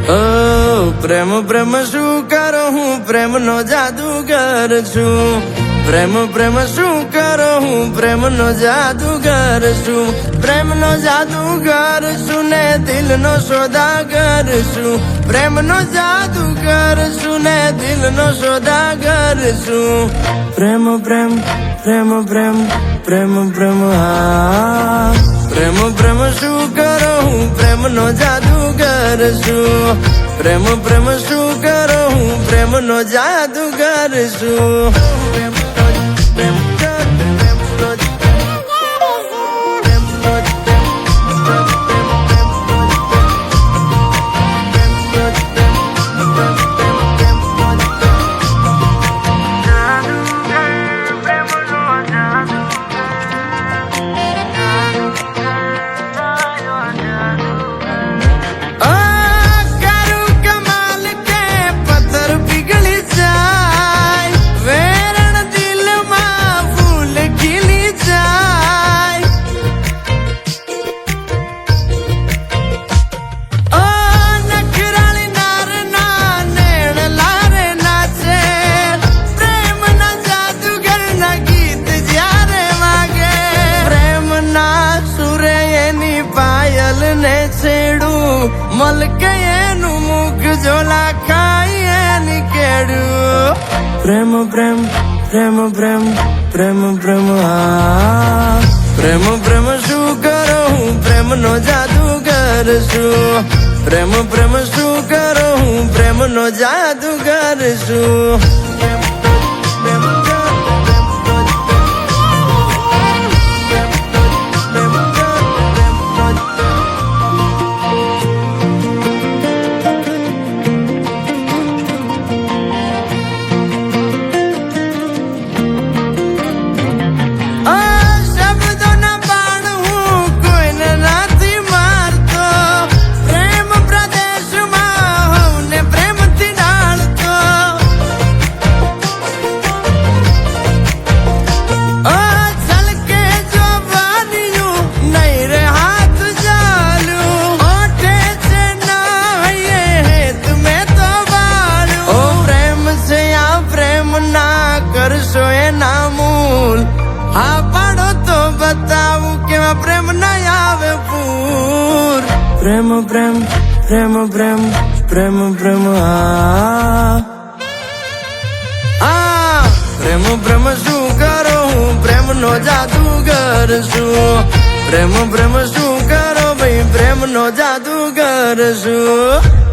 પ્રેમ પ્રેમ શું કરો હું પ્રેમ નો જાદુગર છું. પ્રેમ પ્રેમ શું કરો હું પ્રેમ નો જાદુગર છું. પ્રેમ નો જાદુગર છું ને દિલ નો સોદાગર છું. પ્રેમ નો જાદુગર છું ને દિલ નો સોદાગર છું. પ્રેમ પ્રેમ પ્રેમ પ્રેમ પ્રેમ પ્રેમ હા. પ્રેમ પ્રેમ શું કરો હું પ્રેમ નો જાદુગર છું. પ્રેમ પ્રેમ શું કરો હું પ્રેમ નો જાદુગર છું. મલકે એનું મુખ જોલા ખાઈ એની કેડું. પ્રેમ પ્રેમ પ્રેમ પ્રેમ પ્રેમ પ્રેમ હા. પ્રેમ પ્રેમ શું કરો હું પ્રેમ નો જાદુગર છું. પ્રેમ પ્રેમ શું કરો હું પ્રેમ નો જાદુગર છું. હા પાડો તો બતાવું કેવા પ્રેમ ના આવે પૂર. પ્રેમ પ્રેમ પ્રેમ પ્રેમ પ્રેમ પ્રેમ હા. પ્રેમ પ્રેમ શું કરો હું પ્રેમ નો જાદુગર છું. પ્રેમ પ્રેમ શું કરો ભાઈ પ્રેમ નો જાદુગર છું.